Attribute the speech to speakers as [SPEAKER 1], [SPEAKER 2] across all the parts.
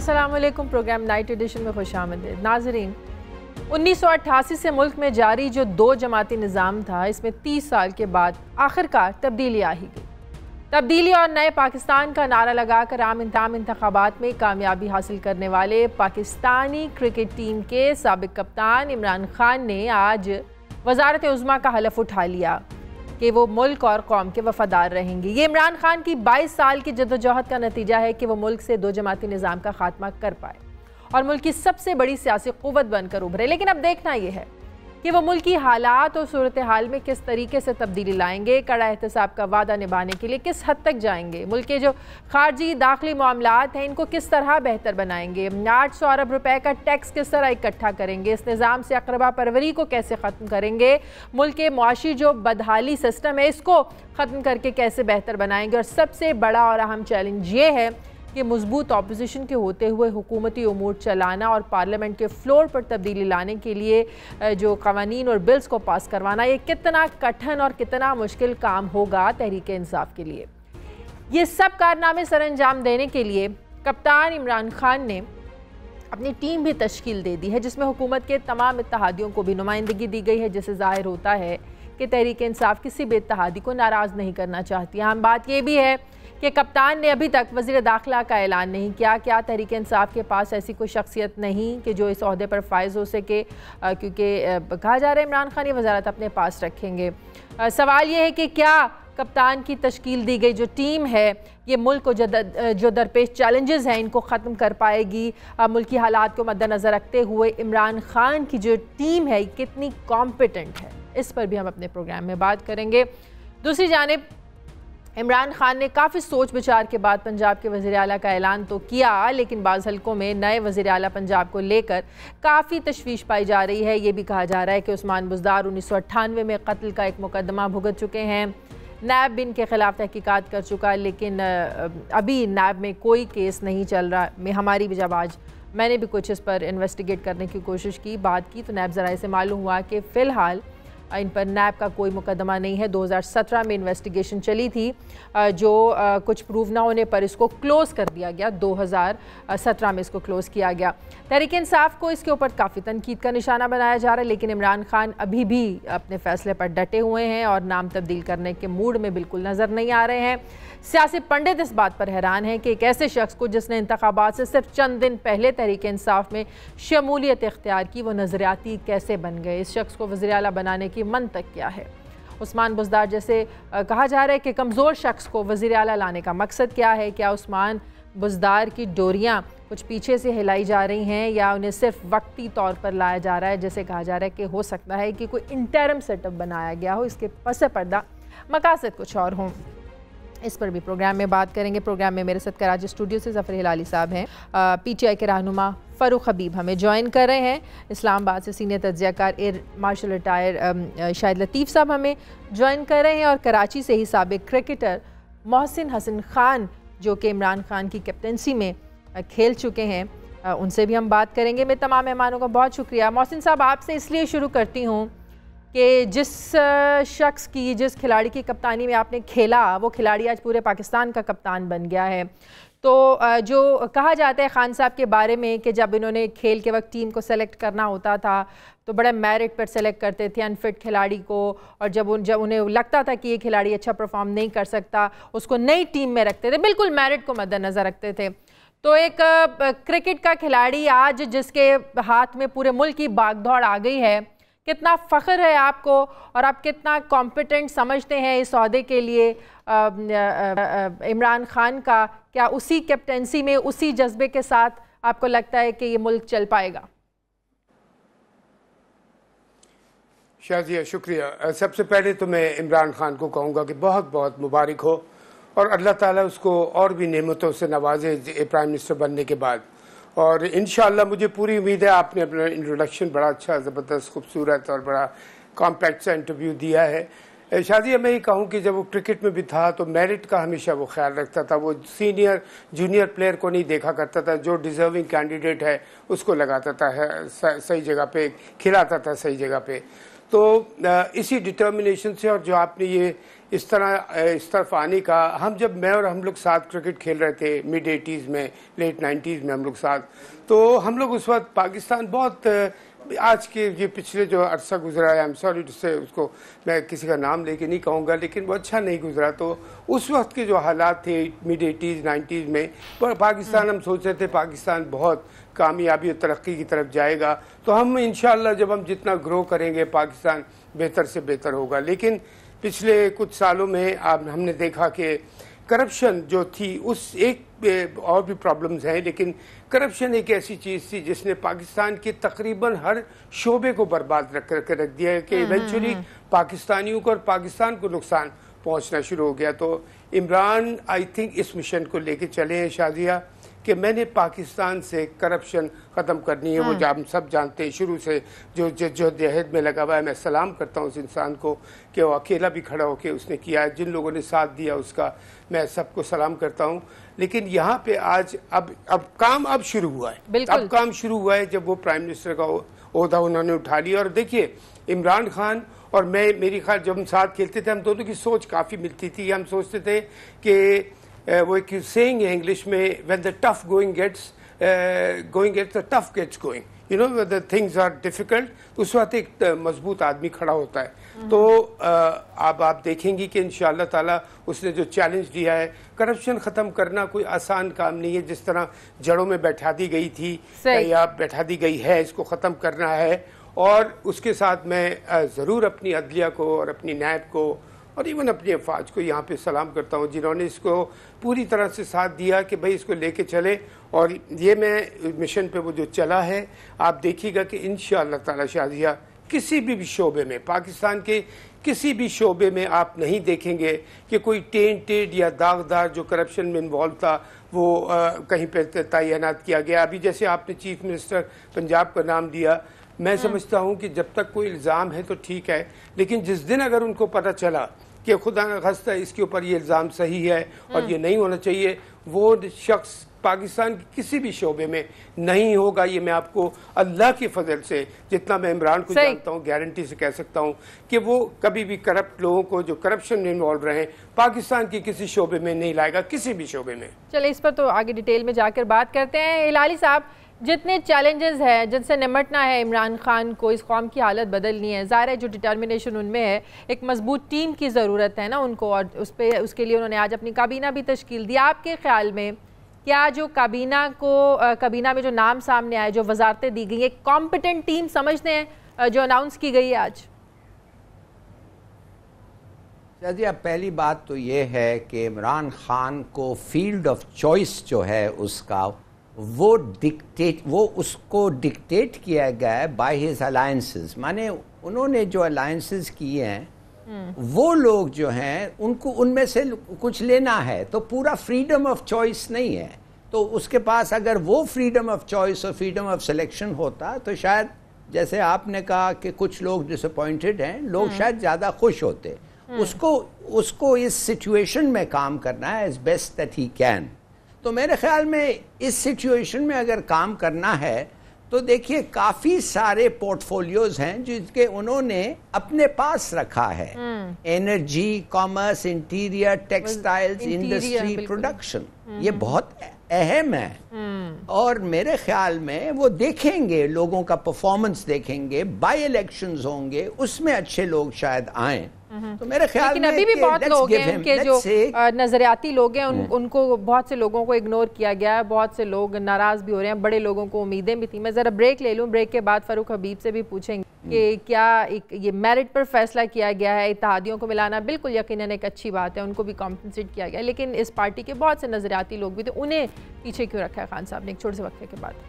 [SPEAKER 1] अस्सलाम वालेकुम। Programme night addition में खुशामदीद। नाजरीन, 1988 से मुल्क में जारी जो दो जमाती निज़ाम था, इसमें 30 साल के बाद आखिरकार तब्दीली आ ही गई। तब्दीली और नए पाकिस्तान का नारा लगाकर आम इंतखाबात में कामयाबी हासिल करने वाले पाकिस्तानी क्रिकेट टीम के साबिक कप्तान इमरान खान ने आज वज़ारत उज़्मा का हलफ उठा लिया कि वो मुल्क और कौम के वफादार रहेंगे। ये इमरान खान की 22 साल की जद्दोजहद का नतीजा है कि वो मुल्क से दो जमाती निज़ाम का खात्मा कर पाए और मुल्क की सबसे बड़ी सियासी क़ुव्वत बनकर उभरे। लेकिन अब देखना ये है कि वो मुल्क की हालात और सूरत हाल में किस तरीके से तब्दीली लाएंगे, कड़ा एहतसाब का वादा निभाने के लिए किस हद तक जाएंगे, मुल्क के जो खारजी दाखिली मामलात हैं इनको किस तरह बेहतर बनाएंगे, 800 अरब रुपए का टैक्स किस तरह इकट्ठा करेंगे, इस निज़ाम से अक़रबा परवरी को कैसे ख़त्म करेंगे, मुल्क के मुआशी जो बदहाली सिस्टम है इसको ख़त्म करके कैसे बेहतर बनाएंगे। और सबसे बड़ा और अहम चैलेंज ये है कि मजबूत अपोजिशन के होते हुए हुकूमती उमूर चलाना और पार्लियामेंट के फ्लोर पर तब्दीली लाने के लिए जो कवानीन और बिल्स को पास करवाना, ये कितना कठिन और कितना मुश्किल काम होगा तहरीक इंसाफ के लिए। ये सब कारनामे सर अंजाम देने के लिए कप्तान इमरान खान ने अपनी टीम भी तश्कील दे दी है, जिसमें हुकूमत के तमाम इत्तेहादियों को भी नुमाइंदगी दी गई है, जिससे ज़ाहिर होता है कि तहरीक इंसाफ किसी भी इत्तेहादी को नाराज़ नहीं करना चाहती। अहम बात यह भी है कि कप्तान ने अभी तक वज़ीर दाखिला का ऐलान नहीं किया। क्या तहरीक इंसाफ के पास ऐसी कोई शख्सियत नहीं कि जो इस ओहदे पर फायज़ हो सके, क्योंकि कहा जा रहा है इमरान खान ये वज़ारत अपने पास रखेंगे। सवाल ये है कि क्या कप्तान की तश्कील दी गई जो टीम है ये मुल्क को जो दरपेश चैलेंजेस हैं इनको ख़त्म कर पाएगी। मुल्क की हालात को मद्देनज़र रखते हुए इमरान खान की जो टीम है कितनी कॉम्पिटेंट है, इस पर भी हम अपने प्रोग्राम में बात करेंगे। दूसरी जानिब इमरान खान ने काफ़ी सोच विचार के बाद पंजाब के वज़ीर आला का ऐलान तो किया, लेकिन बाज़ हलकों में नए वज़ीर आला पंजाब को लेकर काफ़ी तशवीश पाई जा रही है। ये भी कहा जा रहा है कि उस्मान बुज़दार 1998 में कत्ल का एक मुकदमा भुगत चुके हैं, नैब भी इनके ख़िलाफ़ तहकीकात कर चुका, लेकिन अभी नैब में कोई केस नहीं चल रहा। हमारी भी जब आज मैंने भी कुछ इस पर इन्वेस्टिगेट करने की कोशिश की, बात की, तो नैब ज़राए से मालूम हुआ कि फ़िलहाल इन पर नैब का कोई मुकदमा नहीं है। 2017 में इन्वेस्टिगेशन चली थी, जो कुछ प्रूव ना होने पर इसको क्लोज़ कर दिया गया। 2017 में इसको क्लोज़ किया गया। तहरीक इंसाफ को इसके ऊपर काफ़ी तनकीद का निशाना बनाया जा रहा है, लेकिन इमरान खान अभी भी अपने फ़ैसले पर डटे हुए हैं और नाम तब्दील करने के मूड में बिल्कुल नज़र नहीं आ रहे हैं। सियासी पंडित इस बात पर हैरान हैं कि एक ऐसे शख्स को जिसने इंतखाबात से सिर्फ चंद दिन पहले तहरीक इंसाफ में शमूलियत इख्तियार की, वो नज़रियाती कैसे बन गए, इस शख्स को वज़ीर आला बनाने की मंतक क्या है। उस्मान बुज़दार जैसे कहा जा रहा है कि कमज़ोर शख्स को वज़ीर आला लाने का मकसद क्या है। क्या उस्मान बुज़दार की डोरियाँ कुछ पीछे से हिलाई जा रही हैं या उन्हें सिर्फ वक्ती तौर पर लाया जा रहा है, जैसे कहा जा रहा है कि हो सकता है कि कोई इंटरम सेटअप बनाया गया हो, इसके पस पर्दा मकासद कुछ और हों। इस पर भी प्रोग्राम में बात करेंगे। प्रोग्राम में मेरे साथ कराची स्टूडियो से ज़फ़र हिलाली साहब हैं, PTI के रहनुमा फ़ारूक हबीब हमें ज्वाइन कर रहे हैं, इस्लामाबाद से सीनियर तज्ज़ियाकार air marshal retired Shahid Latif साहब हमें ज्वाइन कर रहे हैं, और कराची से ही साबिक़ क्रिकेटर मोहसिन हसन खान जो कि इमरान खान की कैप्टनसी में खेल चुके हैं, उनसे भी हम बात करेंगे। मैं तमाम मेहमानों का बहुत शुक्रिया। मोहसिन साहब, आपसे इसलिए शुरू करती हूँ कि जिस शख्स की, जिस खिलाड़ी की कप्तानी में आपने खेला, वो खिलाड़ी आज पूरे पाकिस्तान का कप्तान बन गया है। तो जो कहा जाता है खान साहब के बारे में कि जब इन्होंने खेल के वक्त टीम को सेलेक्ट करना होता था तो बड़े मेरिट पर सेलेक्ट करते थे अनफिट खिलाड़ी को, और जब उन्हें लगता था कि ये खिलाड़ी अच्छा परफॉर्म नहीं कर सकता, उसको नई टीम में रखते थे, बिल्कुल मेरिट को मद्देनज़र रखते थे। तो एक क्रिकेट का खिलाड़ी आज जिसके हाथ में पूरे मुल्क की भागदौड़ आ गई है, कितना फ़ख्र है आपको और आप कितना कॉम्पिटेंट समझते हैं इस ओहदे के लिए इमरान खान का? क्या उसी कैप्टनसी में, उसी जज्बे के साथ आपको लगता है कि ये मुल्क चल पाएगा?
[SPEAKER 2] शाजिया, शुक्रिया। सबसे पहले तो मैं इमरान खान को कहूँगा कि बहुत बहुत मुबारक हो और अल्लाह ताला उसको और भी नेमतों से नवाजे प्राइम मिनिस्टर बनने के बाद। और इंशाअल्लाह मुझे पूरी उम्मीद है, आपने अपना इंट्रोडक्शन बड़ा अच्छा, ज़बरदस्त, खूबसूरत और बड़ा कॉम्पैक्ट सा इंटरव्यू दिया है। शाजिया, मैं ये कहूँ कि जब वो क्रिकेट में भी था तो मेरिट का हमेशा वो ख्याल रखता था, वो सीनियर जूनियर प्लेयर को नहीं देखा करता था, जो डिज़र्विंग कैंडिडेट है उसको लगाता था, सही जगह पे खिलाता था, सही जगह पे। तो इसी डिटर्मिनेशन से और जो आपने ये इस तरफ आने का, मैं और हम लोग साथ क्रिकेट खेल रहे थे मिड 80s में, लेट 90s में हम लोग साथ, तो हम लोग उस वक्त पाकिस्तान बहुत आज के ये पिछले जो अरसा गुजरा है, आई एम सॉरी टू से, उसको मैं किसी का नाम लेके नहीं कहूँगा, लेकिन वो अच्छा नहीं गुजरा। तो उस वक्त के जो हालात थे मिड 80s 90s में, पर पाकिस्तान हम सोच रहे थे पाकिस्तान बहुत कामयाबी और तरक्की की तरफ जाएगा, तो हम इंशाल्लाह जब हम जितना ग्रो करेंगे पाकिस्तान बेहतर से बेहतर होगा। लेकिन पिछले कुछ सालों में हमने देखा कि करप्शन जो थी, उस एक और भी प्रॉब्लम्स हैं, लेकिन करप्शन एक ऐसी चीज़ थी जिसने पाकिस्तान के तकरीबन हर शोबे को बर्बाद रख दिया है कि इवेंचुअली पाकिस्तानियों को और पाकिस्तान को नुकसान पहुंचना शुरू हो गया। तो इमरान आई थिंक इस मिशन को लेके चले हैं शाजिया कि मैंने पाकिस्तान से करप्शन ख़त्म करनी है। वो जो हम सब जानते हैं शुरू से जो जद्दोजहद में लगा हुआ है, मैं सलाम करता हूँ उस इंसान को कि वो अकेला भी खड़ा होकर उसने किया है, जिन लोगों ने साथ दिया उसका मैं सबको सलाम करता हूँ। लेकिन यहाँ पे आज अब काम शुरू हुआ है, अब काम शुरू हुआ है जब वो प्राइम मिनिस्टर का ओहदा उन्होंने उठा लिया। और देखिए इमरान खान और मैं, मेरी ख्याल जब हम साथ खेलते थे हम दोनों की सोच काफ़ी मिलती थी। हम सोचते थे कि वो एक सेइंग है इंग्लिश में, when the tough going gets the tough gets going, you know the things are difficult, उस वक्त एक मजबूत आदमी खड़ा होता है। तो अब आप देखेंगी कि इंशाअल्लाह ताला उसने जो चैलेंज दिया है, करप्शन ख़त्म करना कोई आसान काम नहीं है। जिस तरह जड़ों में बैठा दी गई थी या बैठा दी गई है, इसको ख़त्म करना है। और उसके साथ मैं ज़रूर अपनी अदलिया को और अपनी नैब को और इवन अपनी अफवाज को यहाँ पे सलाम करता हूँ जिन्होंने इसको पूरी तरह से साथ दिया कि भाई इसको लेके चले। और ये मैं मिशन पे वो जो चला है, आप देखिएगा कि इंशाअल्लाह ताला शाजिया किसी भी शोबे में, पाकिस्तान के किसी भी शोबे में आप नहीं देखेंगे कि कोई टेंटेड या दागदार जो करप्शन में इन्वॉल्व था वो कहीं पे तैनात किया गया। अभी जैसे आपने चीफ मिनिस्टर पंजाब का नाम दिया, मैं समझता हूँ कि जब तक कोई इल्ज़ाम है तो ठीक है, लेकिन जिस दिन अगर उनको पता चला कि खुदा न खास्ता इसके ऊपर ये इल्ज़ाम सही है और ये नहीं होना चाहिए, वो शख्स पाकिस्तान के किसी भी शोबे में नहीं होगा। ये मैं आपको अल्लाह के फजल से, जितना मैं इमरान को जानता हूँ, गारंटी से कह सकता हूँ कि वो कभी भी करप्ट लोगों को जो करप्शन में इन्वॉल्व रहे पाकिस्तान के किसी शोबे में नहीं लाएगा, किसी भी शोबे में।
[SPEAKER 1] चलिए इस पर तो आगे डिटेल में जाकर बात करते हैं। हिलाली साहब, जितने चैलेंजेस हैं जिनसे निमटना है इमरान खान को, इस कौम की हालत बदलनी है, ज़ाहिर है जो डिटर्मिनेशन उनमें है, एक मजबूत टीम की ज़रूरत है ना उनको, और उसके लिए उन्होंने आज अपनी काबीना भी तश्कील दी। आपके ख्याल में क्या जो काबीना में जो नाम सामने आए, जो वजारतें दी गई, एक कॉम्पिटेंट टीम समझते हैं जो अनाउंस की गई है आज?
[SPEAKER 3] जी, अब पहली बात तो ये है कि इमरान खान को फील्ड ऑफ चॉइस जो है उसका वो उसको डिक्टेट किया गया है बाय हिज अलायंसेस। माने उन्होंने जो अलायंसेस किए हैं वो लोग जो हैं उनको उनमें से कुछ लेना है, तो पूरा फ्रीडम ऑफ चॉइस नहीं है। तो उसके पास अगर वो फ्रीडम ऑफ चॉइस और फ्रीडम ऑफ सिलेक्शन होता तो शायद, जैसे आपने कहा कि कुछ लोग डिसअपॉइंटेड हैं, लोग शायद ज़्यादा खुश होते। उसको इस सिचुएशन में काम करना है as best that he can. तो मेरे ख्याल में इस सिचुएशन में अगर काम करना है तो देखिए काफ़ी सारे पोर्टफोलियोज हैं जिसके उन्होंने अपने पास रखा है, energy, commerce, interior, textiles, industry, production, ये बहुत अहम है। और मेरे ख्याल में वो देखेंगे, लोगों का परफॉर्मेंस देखेंगे, बाई इलेक्शंस होंगे, उसमें अच्छे लोग शायद आएँ। तो मेरे ख्याल
[SPEAKER 1] लेकिन अभी भी बहुत लोग हैं कि जो नजरियाती लोग हैं उनको बहुत से लोगों को इग्नोर किया गया है, बहुत से लोग नाराज भी हो रहे हैं, बड़े लोगों को उम्मीदें भी थी। मैं ज़रा ब्रेक ले लूँ, ब्रेक के बाद फारूक हबीब से भी पूछेंगे कि क्या ये मेरिट पर फैसला किया गया है, इत्तेहादियों को मिलाना बिल्कुल यकीनन एक अच्छी बात है, उनको भी कॉम्पनसेट किया गया, लेकिन इस पार्टी के बहुत से नजरियाती लोग भी थे, उन्हें पीछे क्यों रखा है खान साहब ने? एक छोटे से वक्फे के बाद।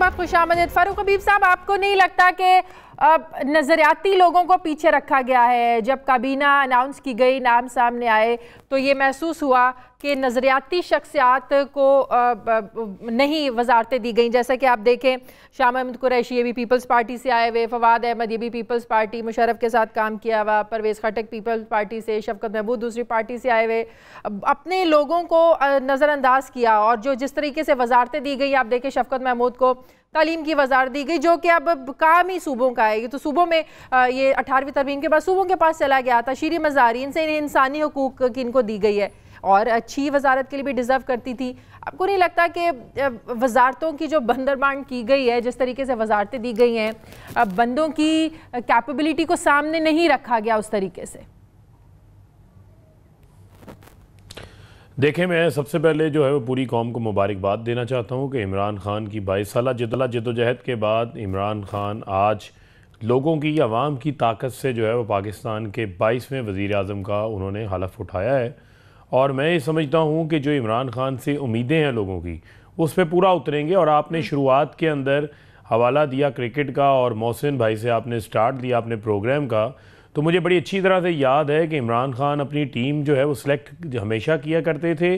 [SPEAKER 1] बहुत खुशामदीद। फारूक हबीब साहब, आपको नहीं लगता कि नज़रियाती लोगों को पीछे रखा गया है? जब काबीना अनाउंस की गई, नाम सामने आए, तो ये महसूस हुआ कि नज़रियाती शख्सियात को नहीं वजारतें दी गई। जैसा कि आप देखें, शाह महमूद कुरैशी ये भी पीपल्स पार्टी से आए हुए, फवाद अहमद ये भी पीपल्स पार्टी मुशर्रफ के साथ काम किया हुआ, परवेज़ खटक पीपल्स पार्टी से, शफकत महमूद दूसरी पार्टी से आए हुए, अपने लोगों को नज़रअंदाज किया। और जो जिस तरीके से वजारतें दी गई, आप देखें शफकत महमूद को तालीम की वजारत दी गई, जो कि अब काम ही सूबों का है। ये तो सूबों में ये 18वीं तरमीम के बाद सूबों के पास चला गया था। शीरी मज़ारी इनसे इंसानी हुकूक की इनको दी गई है और अच्छी वजारत के लिए भी डिज़र्व करती थी। आपको नहीं लगता कि वजारतों की जो बंदरबांट की गई है, जिस तरीके से वजारतें दी गई हैं, बंदों की कैपेबिलिटी को सामने नहीं रखा गया उस तरीके से?
[SPEAKER 4] देखें, मैं सबसे पहले जो है वो पूरी कौम को मुबारकबाद देना चाहता हूँ कि इमरान खान की 22 साल जद्दोजहद के बाद इमरान खान आज लोगों की, आवाम की ताकत से जो है वो पाकिस्तान के 22वें वज़ीर आज़म का उन्होंने हलफ उठाया है। और मैं ये समझता हूँ कि जो इमरान खान से उम्मीदें हैं लोगों की, उस पर पूरा उतरेंगे। और आपने शुरुआत के अंदर हवाला दिया क्रिकेट का और मोहसिन भाई से आपने स्टार्ट दिया अपने प्रोग्राम का, तो मुझे बड़ी अच्छी तरह से याद है कि इमरान खान अपनी टीम जो है वो सिलेक्ट हमेशा किया करते थे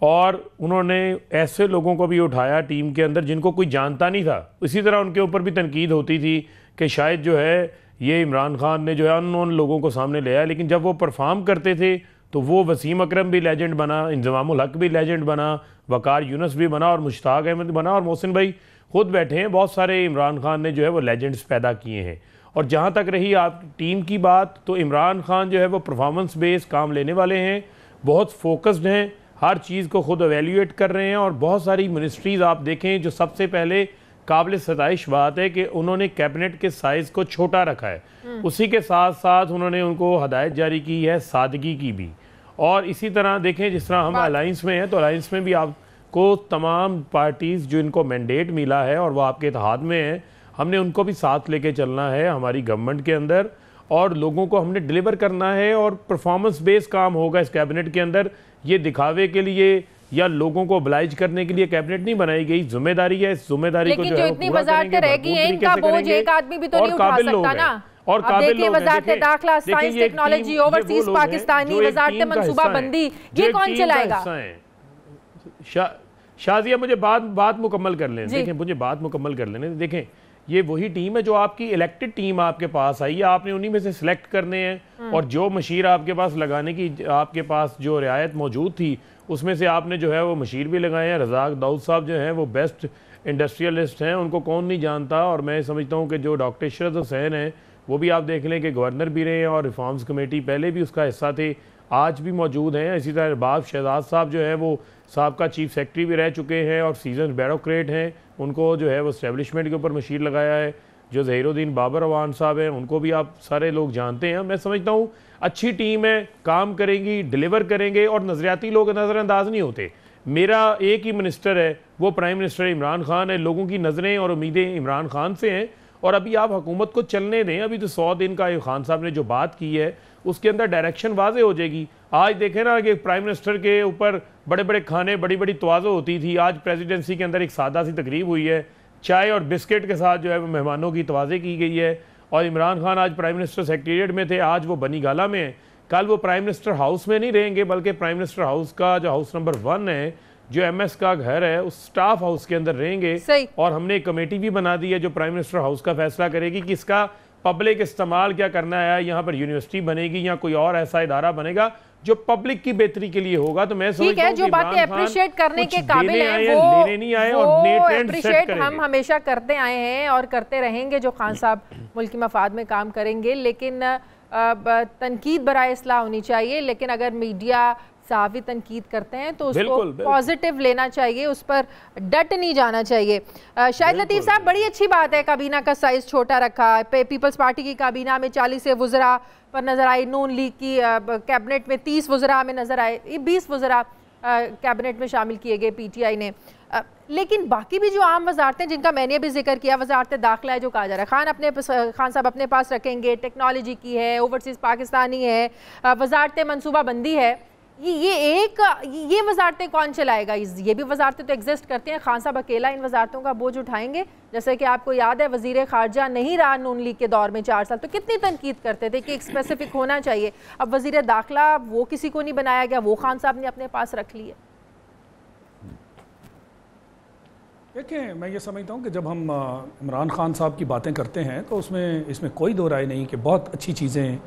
[SPEAKER 4] और उन्होंने ऐसे लोगों को भी उठाया टीम के अंदर जिनको कोई जानता नहीं था। इसी तरह उनके ऊपर भी तनकीद होती थी कि शायद जो है ये इमरान खान ने जो है अननोन लोगों को सामने ले आया, लेकिन जब वो परफॉर्म करते थे तो वो वसीम अकरम भी लेजेंड बना, इंजमामुल हक भी लेजेंड बना, वकार यूनुस भी बना और मुश्ताक अहमद बना, और मोहसिन भाई खुद बैठे हैं। बहुत सारे इमरान खान ने जो है वो लेजेंड्स पैदा किए हैं। और जहाँ तक रही आप टीम की बात, तो इमरान खान जो है वो परफॉर्मेंस बेस्ड काम लेने वाले हैं, बहुत फोकस्ड हैं, हर चीज़ को खुद एवेल्यूएट कर रहे हैं। और बहुत सारी मिनिस्ट्रीज़ आप देखें, जो सबसे पहले काबिल सताइश बात है कि उन्होंने कैबिनेट के साइज़ को छोटा रखा है, उसी के साथ साथ उन्होंने उनको हदायत जारी की है सादगी की भी। और इसी तरह देखें, जिस तरह हम अलाइंस में हैं, तो अलाइंस में भी आपको तमाम पार्टीज़ जो इनको मैंडेट मिला है और वो आपके इत्तेहाद में हैं, हमने उनको भी साथ लेके चलना है हमारी गवर्नमेंट के अंदर, और लोगों को हमने डिलीवर करना है। और परफॉर्मेंस बेस्ड काम होगा इस कैबिनेट के अंदर। ये दिखावे के लिए या लोगों को oblige करने के लिए कैबिनेट नहीं बनाई गई, जिम्मेदारी है। इस जिम्मेदारी को जो है
[SPEAKER 1] इतनी वजारतें रहेगी, इनका बोझ एक आदमी भी तो नहीं उठा सकता ना। और काबिल लोग हैं। वजारत दाखिला, साइंस, टेक्नोलॉजी, ओवरसीज पाकिस्तानी, वजारत मनसूबाबंदी, ये कौन चलाएगा?
[SPEAKER 4] शाजिया, मुझे बात मुकम्मल कर लें। देखें, मुझे बात मुकम्मल कर लेने देखें। ये वही टीम है जो आपकी इलेक्टेड टीम आपके पास आई है, आपने उन्हीं में से सिलेक्ट करने हैं। और जो मशीर आपके पास लगाने की आपके पास जो रियायत मौजूद थी, उसमें से आपने जो है वो मशीर भी लगाए हैं। रज़ाक दाऊद साहब जो हैं वो बेस्ट इंडस्ट्रियलिस्ट हैं, उनको कौन नहीं जानता। और मैं समझता हूँ कि जो डॉक्टर इशरत हुसैन हैं, वो भी आप देख लें कि गवर्नर भी रहे हैं और रिफॉर्म्स कमेटी पहले भी उसका हिस्सा थे, आज भी मौजूद हैं। इसी तरह अरबाब शहजाद साहब जो है वो साहब चीफ सेक्रेटरी भी रह चुके हैं और सीजन ब्यूरोक्रेट हैं, उनको जो है वो इस्टेब्लिशमेंट के ऊपर मशीर लगाया है। जो ज़हीरुद्दीन बाबर अवान साहब हैं, उनको भी आप सारे लोग जानते हैं। मैं समझता हूँ अच्छी टीम है, काम करेंगी, डिलीवर करेंगे। और नज़रियाती लोग नज़रअंदाज नहीं होते। मेरा एक ही मिनिस्टर है, वो प्राइम मिनिस्टर इमरान खान है। लोगों की नज़रें और उम्मीदें इमरान खान से हैं। और अभी आप हुकूमत को चलने दें, अभी तो 100 दिन का खान साहब ने जो बात की है उसके अंदर डायरेक्शन वाजे हो जाएगी। आज देखें ना कि प्राइम मिनिस्टर के ऊपर बड़े बड़े खाने, बड़ी बड़ी तवाज़ो होती थी। आज प्रेसिडेंसी के अंदर एक सादा सी तकरीब हुई है, चाय और बिस्किट के साथ जो है वो मेहमानों की तवाज़े की गई है। और इमरान खान आज प्राइम मिनिस्टर सेक्रेटेरिएट में थे, आज वो बनी गाला में है। कल वो प्राइम मिनिस्टर हाउस में नहीं रहेंगे, बल्कि प्राइम मिनिस्टर हाउस का जो हाउस नंबर 1 है, जो MS का घर है, उस स्टाफ हाउस के अंदर रहेंगे। और हमने एक कमेटी भी बना दी है जो प्राइम मिनिस्टर हाउस का फैसला करेगी कि इसका पब्लिक इस्तेमाल क्या करना है। यहाँ पर यूनिवर्सिटी बनेगी या कोई और ऐसा इदारा बनेगा जो पब्लिक की बेहतरी के लिए होगा। तो मैं समझता हूं
[SPEAKER 1] जो बातें अप्रिशिएट करने के काबिल हैं वो लेने नहीं आए और अप्रिशिएट हम हमेशा करते आए हैं और करते रहेंगे। जो खान साहब मुल्क की मफाद में काम करेंगे, लेकिन तनकीद बराए इस्लाह होनी चाहिए। लेकिन अगर मीडिया साफ़ी तनकीद करते हैं तो उसको पॉजिटिव लेना चाहिए, उस पर डट नहीं जाना चाहिए। शाहिद लतीफ़ साहब, बड़ी अच्छी बात है काबीना का साइज़ छोटा रखा। पीपल्स पार्टी की काबीना में 40 से वज़रा पर नज़र आई, नून लीग की कैबिनेट में 30 वज़रा में नज़र आए, 20 वज़रा कैबिनेट में शामिल किए गए PTI ने। लेकिन बाकी भी जो आम वजारतें जिनका मैंने भी जिक्र किया, वजारत दाखिला है जो कहा जा रहा है खान साहब अपने पास रखेंगे, टेक्नोलॉजी की है, ओवरसीज़ पाकिस्तानी है, वजारत मनसूबाबंदी है, ये वजारतें कौन चलाएगा? ये भी वजारतें तो एग्जिस्ट करती हैं, खान साहब अकेला इन वजारतों का बोझ उठाएंगे? जैसे कि आपको याद है वजीर खारजा नहीं रहा नून लीग के दौर में 4 साल, तो कितनी तनकीद करते थे कि एक स्पेसिफिक होना चाहिए। अब वजीर दाखिला वो किसी को नहीं बनाया गया, वो खान साहब ने अपने पास रख लिए।
[SPEAKER 5] देखिए, मैं ये समझता हूँ कि जब हम इमरान खान साहब की बातें करते हैं तो इसमें कोई दो राय नहीं कि बहुत अच्छी चीज़ें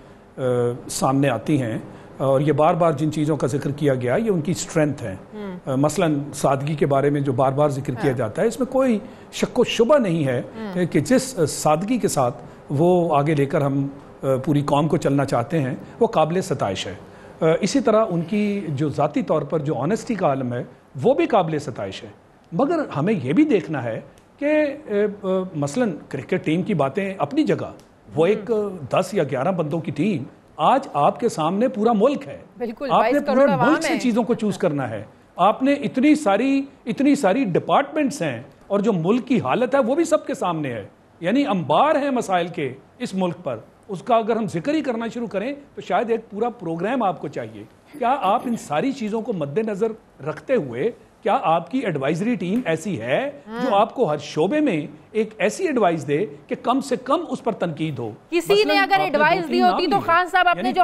[SPEAKER 5] सामने आती हैं, और ये बार बार जिन चीज़ों का जिक्र किया गया ये उनकी स्ट्रेंथ है। मसलन सादगी के बारे में जो बार बार जिक्र किया जाता है, इसमें कोई शक व शुबा नहीं है कि जिस सादगी के साथ वो आगे लेकर हम पूरी कौम को चलना चाहते हैं वो काबिल सताइश है। इसी तरह उनकी जो ज़ाती तौर पर जो ऑनेस्टी का आलम है वो भी काबिल सताइश है। मगर हमें यह भी देखना है कि मसलन क्रिकेट टीम की बातें अपनी जगह, वो एक 10 या 11 बंदों की टीम, आज आपके सामने पूरा मुल्क है, आपने पूरे मुल्क से चीज़ों को चूज करना है। आपने इतनी सारी डिपार्टमेंट्स हैं और जो मुल्क की हालत है वो भी सबके सामने है, यानी अंबार है मसाइल के इस मुल्क पर। उसका अगर हम जिक्र ही करना शुरू करें तो शायद एक पूरा प्रोग्राम आपको चाहिए। क्या आप इन सारी चीज़ों को मद्देनजर रखते हुए क्या आपकी एडवाइजरी टीम ऐसी है जो आपको हर शोबे में एक ऐसी एडवाइस दे कि कम से कम उस पर तनकीद हो?
[SPEAKER 1] किसी ने अगर एडवाइस दी होती तो खान साहब अपने जो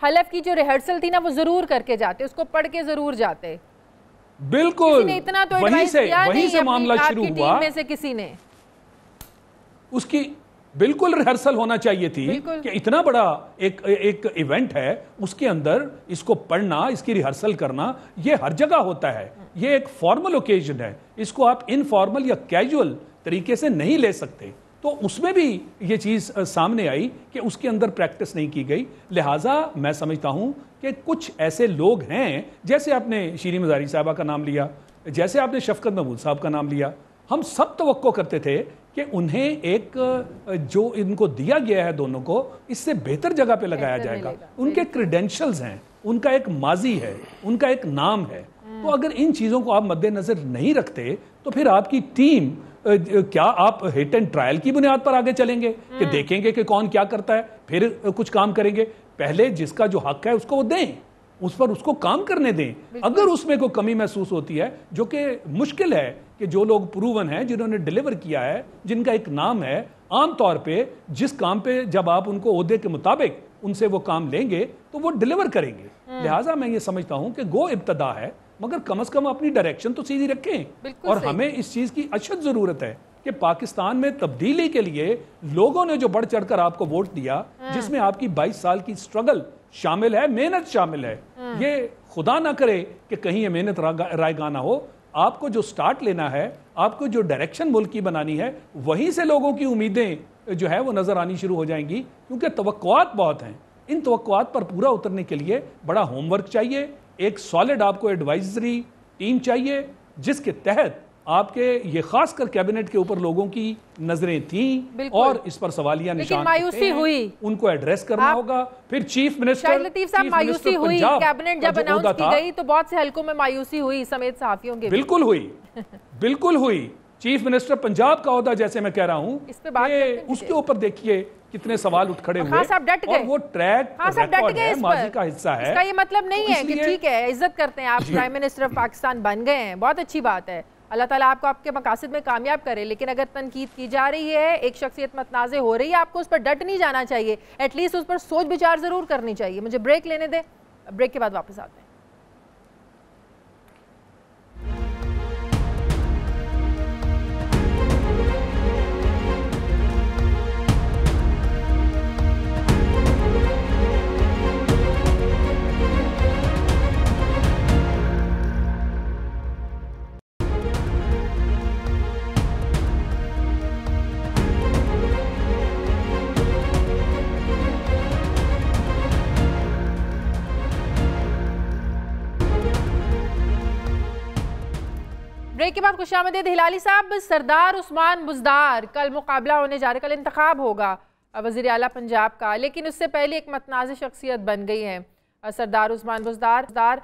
[SPEAKER 1] हलफ की जो रिहर्सल थी ना वो जरूर करके जाते, उसको पढ़ के जरूर जाते।
[SPEAKER 5] बिल्कुल,
[SPEAKER 1] इतना तो वहीं
[SPEAKER 5] से मामला शुरू हुआ।
[SPEAKER 1] में से किसी ने
[SPEAKER 5] उसकी बिल्कुल रिहर्सल होना चाहिए थी कि इतना बड़ा एक इवेंट है, उसके अंदर इसको पढ़ना, इसकी रिहर्सल करना, ये हर जगह होता है। ये एक फॉर्मल ओकेजन है, इसको आप इनफॉर्मल या कैजुअल तरीके से नहीं ले सकते। तो उसमें भी ये चीज़ सामने आई कि उसके अंदर प्रैक्टिस नहीं की गई। लिहाजा मैं समझता हूं कि कुछ ऐसे लोग हैं, जैसे आपने शीरीन मज़ारी साहबा का नाम लिया, जैसे आपने शफकत महमूद साहब का नाम लिया, हम सब तवक्को करते थे कि उन्हें एक जो इनको दिया गया है दोनों को, इससे बेहतर जगह पे लगाया जाएगा। उनके क्रेडेंशियल्स हैं, उनका एक माजी है, उनका एक नाम है। तो अगर इन चीज़ों को आप मद्देनजर नहीं रखते तो फिर आपकी टीम क्या आप हिट एंड ट्रायल की बुनियाद पर आगे चलेंगे कि देखेंगे कि कौन क्या करता है, फिर कुछ काम करेंगे? पहले जिसका जो हक है उसको वो दें, उस पर उसको काम करने दें। अगर उसमें कोई कमी महसूस होती है, जो कि मुश्किल है कि जो लोग प्रूवन हैं, जिन्होंने डिलीवर किया है, जिनका एक नाम है, आम तौर पे जिस काम पे जब आप उनको ओहदे के मुताबिक उनसे वो काम लेंगे तो वो डिलीवर करेंगे। लिहाजा मैं ये समझता हूं कि गो इब्तदा है, मगर कम से कम अपनी डायरेक्शन तो सीधी रखें। और हमें इस चीज की अशद जरूरत है कि पाकिस्तान में तब्दीली के लिए लोगों ने जो बढ़ चढ़कर आपको वोट दिया, जिसमें आपकी 22 साल की स्ट्रगल शामिल है, मेहनत शामिल है, ये खुदा ना करे कि कहीं ये मेहनत रायगाना हो। आपको जो स्टार्ट लेना है, आपको जो डायरेक्शन मुल्क की बनानी है, वहीं से लोगों की उम्मीदें जो है वो नजर आनी शुरू हो जाएंगी, क्योंकि तवक्कुआत बहुत हैं। इन तवक्कुआत पर पूरा उतरने के लिए बड़ा होमवर्क चाहिए, एक सॉलिड आपको एडवाइजरी टीम चाहिए, जिसके तहत आपके ये खासकर कैबिनेट के ऊपर लोगों की नजरें थीं और इस पर सवालिया निशान
[SPEAKER 1] मायूसी हुई,
[SPEAKER 5] उनको एड्रेस करना होगा। फिर चीफ मिनिस्टर
[SPEAKER 1] लतीफ साहब, मायूसी हुई, कैबिनेट जब अनाउंस की गई तो बहुत से हलकों में मायूसी हुई समेत सहाफियों के।
[SPEAKER 5] बिल्कुल हुई, बिल्कुल हुई। चीफ मिनिस्टर पंजाब का ओहदा, जैसे मैं कह रहा हूं, इस पे बात उसके ऊपर देखिए कितने सवाल उठ खड़े हुए, और वो ट्रैक रिकॉर्ड है, माजी का हिस्सा है।
[SPEAKER 1] इसका ये मतलब नहीं है कि ठीक है, इज्जत करते हैं, आप प्राइम मिनिस्टर ऑफ पाकिस्तान बन गए हैं, बहुत अच्छी बात है, अल्लाह ताला आपको आपके मकासद में कामयाब करे। लेकिन अगर तनकीद की जा रही है, एक शख्सियत मतनाज़े हो रही है, आपको उस पर डट नहीं जाना चाहिए, एटलीस्ट उस पर सोच विचार जरूर करनी चाहिए। मुझे ब्रेक लेने दें, ब्रेक के बाद वापस आते हैं। ब्रेक के बाद खुशामदीद हिलाली साहब। सरदार उस्मान बुज़दार कल मुकाबला होने जा रहा है, कल इंतखाब होगा वज़ीर आला पंजाब का, लेकिन उससे पहले एक मतनाज़ शख्सियत बन गई है सरदार उस्मान बुज़दार।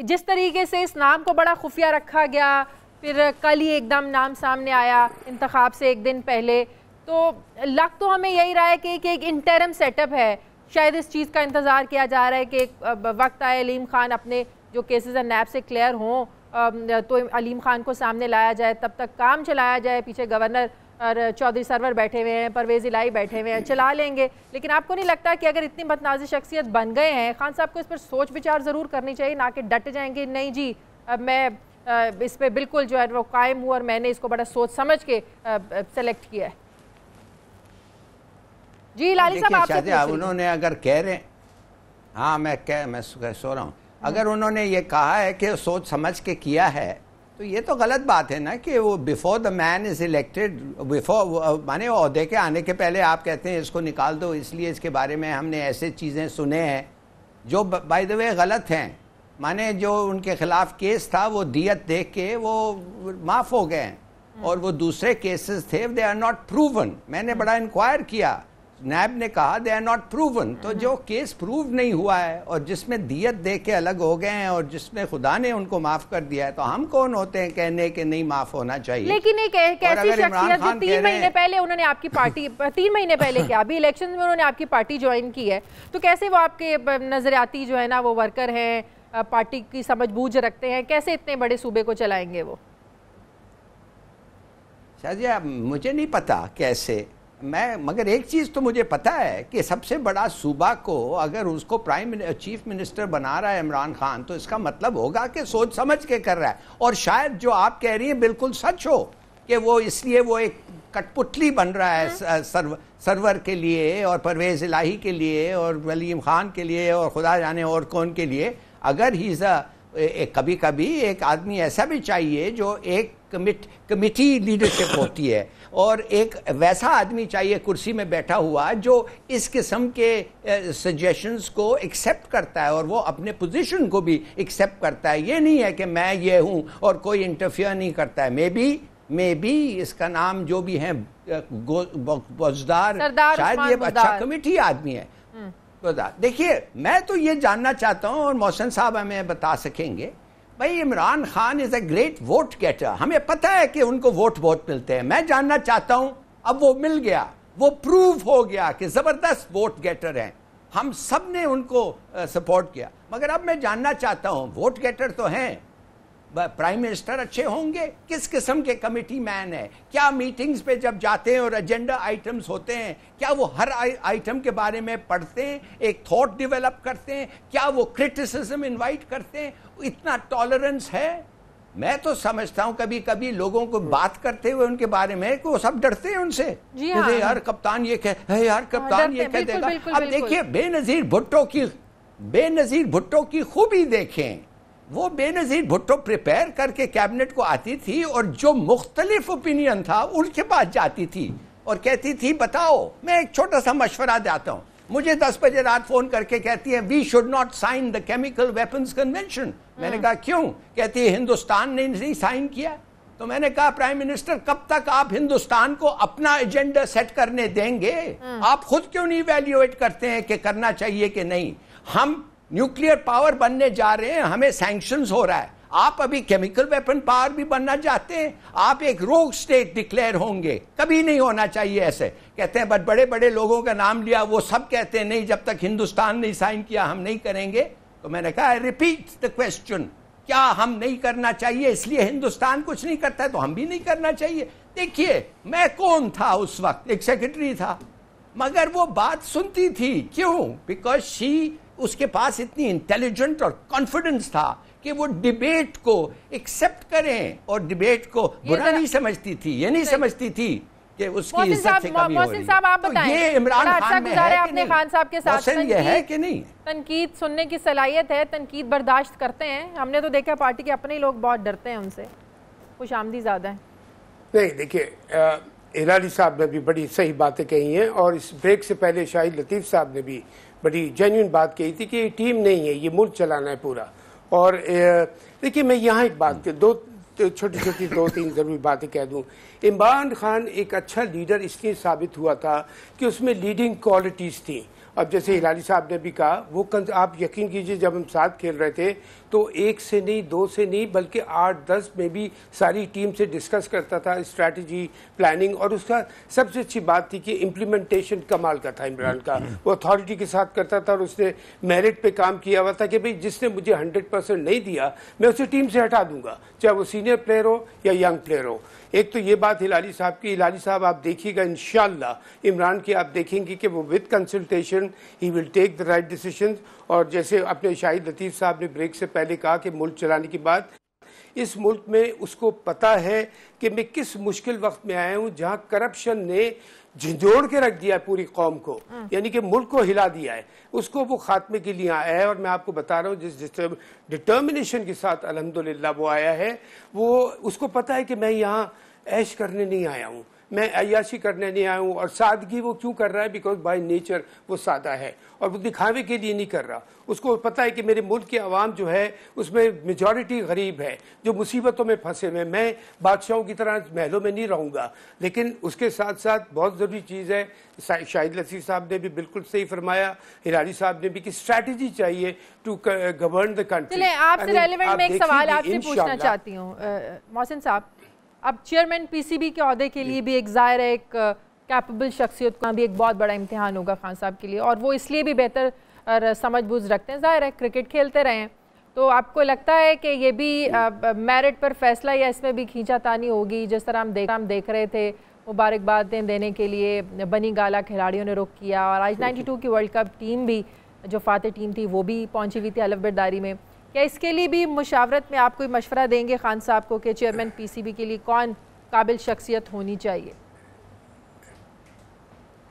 [SPEAKER 1] जिस तरीके से इस नाम को बड़ा खुफिया रखा गया, फिर कल ही एकदम नाम सामने आया इंतखाब से एक दिन पहले, तो लग तो हमें यही रहा है कि एक इंटरम सेटअप है शायद इस चीज़ का इंतज़ार किया जा रहा है कि वक्त आए अलीम खान अपने जो केसेस हैं नैब से क्लियर हों तो अलीम खान को सामने लाया जाए, तब तक काम चलाया जाए। पीछे गवर्नर और चौधरी सरवर बैठे हुए हैं, परवेज़ इलाही बैठे हुए हैं, चला लेंगे। लेकिन आपको नहीं लगता कि अगर इतनी मतनाज़ शख्सियत बन गए हैं, खान साहब को इस पर सोच विचार ज़रूर करनी चाहिए, ना कि डट जाएंगे नहीं जी अब मैं इस पर बिल्कुल जो है वो कायम हूँ और मैंने इसको बड़ा सोच समझ के सेलेक्ट किया है। जी लाली साहब आपसे
[SPEAKER 3] उन्होंने अगर कह रहे, हाँ मैं सो रहा हूँ, अगर उन्होंने ये कहा है कि सोच समझ के किया है तो ये तो गलत बात है ना कि वो before the man is elected, before माने ओहदे के आने के पहले आप कहते हैं इसको निकाल दो, इसलिए इसके बारे में हमने ऐसे चीज़ें सुने हैं जो बाय द वे गलत हैं। माने जो उनके खिलाफ केस था वो दियत देख के वो माफ़ हो गए हैं, और वो दूसरे केसेस थे दे आर नॉट प्रूवन। मैंने बड़ा इंक्वायर किया, नैब ने कहा दे आर नॉट प्रूवन। तो जो केस प्रूव नहीं हुआ है और जिसमें दियत दे के अलग हो गए हैं और जिसमें खुदा ने उनको माफ कर दिया है, तो हम कौन होते हैं कहने के नहीं माफ होना चाहिए।
[SPEAKER 1] लेकिन एक ऐसी शख्सियत जो 3 महीने पहले उन्होंने आपकी पार्टी 3 महीने पहले क्या अभी इलेक्शन में उन्होंने आपकी पार्टी ज्वाइन की है, तो कैसे वो आपके नजरियाती जो है ना वो वर्कर हैं, पार्टी की समझ बूझ रखते हैं, कैसे इतने बड़े सूबे को चलाएंगे वो?
[SPEAKER 3] शाहजिया मुझे नहीं पता कैसे, मगर एक चीज़ तो मुझे पता है कि सबसे बड़ा सूबा को अगर उसको चीफ मिनिस्टर बना रहा है इमरान खान, तो इसका मतलब होगा कि सोच समझ के कर रहा है। और शायद जो आप कह रही हैं बिल्कुल सच हो कि वो इसलिए वो एक कठपुतली बन रहा है सरवर के लिए और परवेज़ इलाही के लिए और अलीम खान के लिए और खुदा जाने और कौन के लिए। अगर ही कभी कभी एक आदमी ऐसा भी चाहिए जो एक कमिटी लीडरशिप होती है, और एक वैसा आदमी चाहिए कुर्सी में बैठा हुआ जो इस किस्म के सजेशंस को एक्सेप्ट करता है और वो अपने पोजीशन को भी एक्सेप्ट करता है। ये नहीं है कि मैं ये हूँ और कोई इंटरफियर नहीं करता है। मे बी इसका नाम जो भी है बोजदार, शायद ये अच्छा कमिटी आदमी है। देखिए मैं तो ये जानना चाहता हूँ और मोहसिन साहब हमें बता सकेंगे, भाई Imran Khan is a great vote getter, हमें पता है कि उनको वोट बहुत मिलते हैं। मैं जानना चाहता हूं, अब वो मिल गया, वो प्रूव हो गया कि जबरदस्त वोट गेटर हैं, हम सब ने उनको सपोर्ट किया। मगर अब मैं जानना चाहता हूं, वोट गेटर तो हैं, प्राइम मिनिस्टर अच्छे होंगे, किस किस्म के कमेटी मैन है, क्या मीटिंग्स पे जब जाते हैं और एजेंडा आइटम्स होते हैं क्या वो हर आइटम के बारे में पढ़ते हैं, एक थॉट डेवलप करते हैं, क्या वो क्रिटिसिज्म इनवाइट करते हैं, इतना टॉलरेंस है? मैं तो समझता हूं कभी कभी लोगों को बात करते हुए उनके बारे में कि वो सब डरते हैं उनसे। यार कप्तान ये कह, यार कप्तान ये कह देगा। अब देखिए बेनजीर भुट्टो की खूबी देखें, वो बेनजीर भुट्टो प्रिपेयर करके कैबिनेट को आती थी और जो मुख्तलिफ ओपिनियन था उनके पास जाती थी और कहती थी बताओ, मैं एक छोटा सा मशवरा देता हूं। मुझे 10 बजे रात फोन करके कहती है we should not sign the chemical weapons convention. मैंने कहा क्यों? कहती है हिंदुस्तान ने नहीं साइन किया। तो मैंने कहा प्राइम मिनिस्टर कब तक आप हिंदुस्तान को अपना एजेंडा सेट करने देंगे? आप खुद क्यों नहीं इवैल्यूएट करते हैं कि करना चाहिए कि नहीं? हम न्यूक्लियर पावर बनने जा रहे हैं, हमें सैंक्शंस हो रहा है, आप अभी केमिकल वेपन पावर भी बनना चाहते हैं, आप एक रोग स्टेट डिक्लेयर होंगे, कभी नहीं होना चाहिए ऐसे। कहते हैं बट बड़े बड़े लोगों का नाम लिया, वो सब कहते हैं नहीं जब तक हिंदुस्तान नहीं साइन किया हम नहीं करेंगे। तो मैंने कहा आई रिपीट द क्वेश्चन, क्या हम नहीं करना चाहिए इसलिए हिंदुस्तान कुछ नहीं करता है तो हम भी नहीं करना चाहिए? देखिए मैं कौन था उस वक्त, एक सेक्रेटरी था, मगर वो बात सुनती थी। क्यों? बिकॉज उसके पास इतनी इंटेलिजेंट और कॉन्फिडेंस था कि वो डिबेट को एक्सेप्ट करें और डिबेट को बुरा नहीं समझती थी, ये नहीं समझती थी कि उसकी इज्जत से कमी हो रही है।
[SPEAKER 1] आप बताएं,
[SPEAKER 3] ये इमरान खान में है
[SPEAKER 1] आपने खान साहब के साथ
[SPEAKER 3] ये है कि नहीं?
[SPEAKER 1] तनकीद सुनने की सलाहियत है, तनकीद बर्दाश्त करते हैं। हमने तो देखा पार्टी के अपने ही लोग बहुत डरते हैं उनसे, खुशामदी ज्यादा है।
[SPEAKER 2] नहीं देखिए, इलाही साहब ने भी बड़ी सही बातें कही हैं और इस ब्रेक से पहले शाहिद लतीफ़ साहब ने भी बड़ी जेन्युइन बात कही थी कि ये टीम नहीं है, ये मुल्क चलाना है पूरा। और देखिए मैं यहाँ एक बात दो छोटी छोटी 2-3 ज़रूरी बातें कह दूँ। इमरान खान एक अच्छा लीडर इसलिए साबित हुआ था कि उसमें लीडिंग क्वालिटीज़ थी अब जैसे हिलाली साहब ने भी कहा, वो आप यकीन कीजिए जब हम साथ खेल रहे थे तो 1 से नहीं 2 से नहीं बल्कि 8-10 में भी सारी टीम से डिस्कस करता था स्ट्रैटेजी प्लानिंग, और उसका सबसे अच्छी बात थी कि इम्प्लीमेंटेशन कमाल का था इमरान का। वो अथॉरिटी के साथ करता था और उसने मेरिट पे काम किया हुआ था कि भाई जिसने मुझे 100% नहीं दिया मैं उसे टीम से हटा दूंगा, चाहे वो सीनियर प्लेयर हो या यंग प्लेयर हो। एक तो ये बात हिलाली साहब की। हिलाली साहब आप देखिएगा इंशाल्लाह इमरान की, आप देखेंगे कि वो with consultation he will take the right decisions. और जैसे अपने शाहिद लतीफ़ साहब ने ब्रेक से पहले कहा कि मुल्क चलाने की बात, इस मुल्क में उसको पता है कि मैं किस मुश्किल वक्त में आया हूँ जहाँ करप्शन ने झंझोड़ के रख दिया है पूरी कौम को, यानी कि मुल्क को हिला दिया है। उसको वो खात्मे के लिए आया है और मैं आपको बता रहा हूँ जिस डिटर्मिनेशन के साथ अल्हम्दुलिल्लाह वो आया है, वो उसको पता है कि मैं यहाँ ऐश करने नहीं आया हूँ, मैं अय्याशी करने नहीं आया हूँ। और सादगी वो क्यों कर रहा है? बिकॉज बाय नेचर वो सादा है और वो दिखावे के लिए नहीं कर रहा। उसको पता है कि मेरे मुल्क के अवाम जो है उसमें मेजॉरिटी गरीब है जो मुसीबतों में फंसे हुए। मैं बादशाहों की तरह महलों में नहीं रहूँगा, लेकिन उसके साथ साथ बहुत ज़रूरी चीज़ है, शाहिद लतीफ़ साहब ने भी बिल्कुल सही फरमाया, हिलाली साहब ने भी, कि स्ट्रैटेजी चाहिए टू गवर्न द कंट्री।
[SPEAKER 1] आपसे रेलेवेंट में एक सवाल आपसे पूछना चाहती हूँ मोहसिन साहब, अब चेयरमैन पीसीबी के ओहदे के लिए भी एक ज़ाहिर है एक कैपेबल शख्सियत का भी एक बहुत बड़ा इम्तिहान होगा खान साहब के लिए, और वो इसलिए भी बेहतर समझ बूझ रखते हैं, ज़ाहिर है क्रिकेट खेलते रहे हैं। तो आपको लगता है कि ये भी मेरिट पर फैसला या इसमें भी खींचातानी होगी? जिस तरह हम देख रहे थे मुबारकबादें देने के लिए बनी गाला खिलाड़ियों ने रुख किया, और आज 92 की वर्ल्ड कप टीम भी जो फातह टीम थी वो भी पहुंची हुई थी अलफ-बरदारी में। क्या इसके लिए भी मुशावरत में आप कोई मशवरा देंगे खान साहब को कि चेयरमैन पीसीबी के लिए कौन काबिल शख्सियत होनी चाहिए?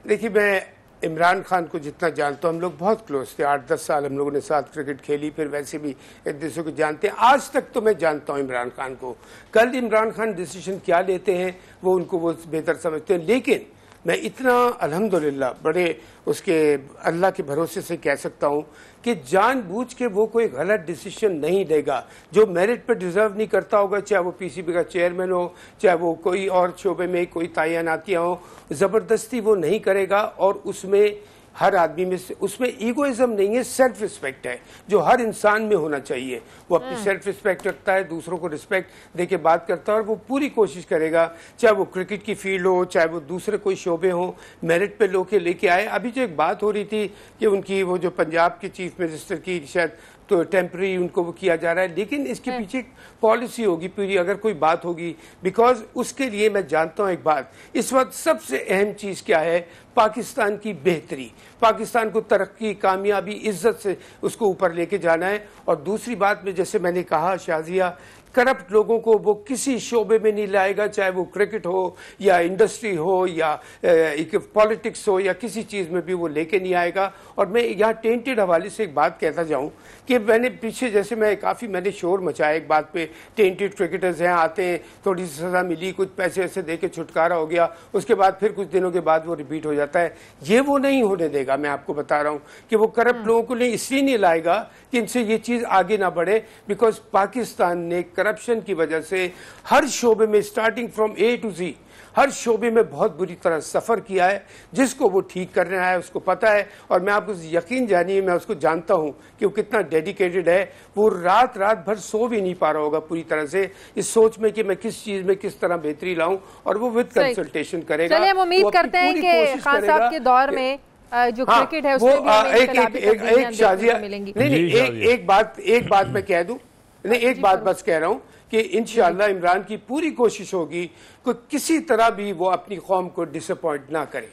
[SPEAKER 2] देखिए, मैं इमरान खान को जितना जानता हूँ, हम लोग बहुत क्लोज थे, 8-10 साल हम लोगों ने साथ क्रिकेट खेली, फिर वैसे भी एक दूसरे को जानते हैं। आज तक तो मैं जानता हूँ इमरान खान को। कल इमरान खान डिसीजन क्या लेते हैं वो उनको वो बेहतर समझते हैं, लेकिन मैं इतना अल्हम्दुलिल्लाह बड़े उसके अल्लाह के भरोसे से कह सकता हूँ कि जानबूझ के वो कोई गलत डिसीजन नहीं लेगा। जो मेरिट पे डिज़र्व नहीं करता होगा, चाहे वो पीसीबी का चेयरमैन हो, चाहे वो कोई और शोबे में कोई तैनातियाँ हो, ज़बरदस्ती वो नहीं करेगा। और उसमें हर आदमी में से उसमें ईगोइज्म नहीं है, सेल्फ रिस्पेक्ट है जो हर इंसान में होना चाहिए। वो अपनी सेल्फ रिस्पेक्ट रखता है, दूसरों को रिस्पेक्ट दे के बात करता है, और वो पूरी कोशिश करेगा, चाहे वो क्रिकेट की फील्ड हो, चाहे वो दूसरे कोई शोबे हो, मेरिट पे लोग लेके आए। अभी जो एक बात हो रही थी कि उनकी वो जो पंजाब के चीफ मिनिस्टर की शायद तो टेम्प्रेरी उनको वो किया जा रहा है, लेकिन इसके पीछे पॉलिसी होगी पूरी, अगर कोई बात होगी। बिकॉज उसके लिए मैं जानता हूँ एक बात, इस वक्त सबसे अहम चीज़ क्या है? पाकिस्तान की बेहतरी, पाकिस्तान को तरक्की, कामयाबी, इज्जत से उसको ऊपर लेके जाना है। और दूसरी बात में जैसे मैंने कहा, शाजिया करप्ट लोगों को वो किसी शोबे में नहीं लाएगा, चाहे वो क्रिकेट हो या इंडस्ट्री हो या पॉलिटिक्स हो या किसी चीज़ में भी वो लेके नहीं आएगा। और मैं यहाँ टेंटेड हवाले से एक बात कहता जाऊँ कि मैंने पीछे जैसे मैंने शोर मचाया एक बात पे, टेंटेड क्रिकेटर्स हैं, आते हैं, थोड़ी सी सज़ा मिली, कुछ पैसे वैसे दे के छुटकारा हो गया, उसके बाद फिर कुछ दिनों के बाद वो रिपीट हो जाता है। ये वो नहीं होने देगा। मैं आपको बता रहा हूँ कि वो करप्ट लोगों को नहीं इसलिए नहीं लाएगा कि इनसे ये चीज़ आगे ना बढ़े। बिकॉज पाकिस्तान ने करप्शन की वजह से हर शोबे में, starting from A to Z, हर शोबे में बहुत बुरी तरह सफ़र किया है। जिसको वो ठीक कर रहा है उसको पता है, और मैं आपको यकीन जानिए, मैं उसको जानता हूँ कि वो कितना डेडिकेटेड है। वो रात भर सो भी नहीं पा रहा होगा पूरी तरह से इस सोच में कि मैं किस चीज़ में किस तरह बेहतरी लाऊं, और वो विद कंसल्टेशन करेगा।
[SPEAKER 1] चलिए, हम उम्मीद करते हैं कि खान साहब के दौर में जो क्रिकेट है उसमें भी
[SPEAKER 2] एक शाजिया नहीं, एक बात मैं कह दूं, नहीं एक बात बस कह रहा हूं कि इंशाअल्लाह इमरान की पूरी कोशिश होगी कि किसी तरह भी वो अपनी कौम को डिसअपॉइंट ना करे।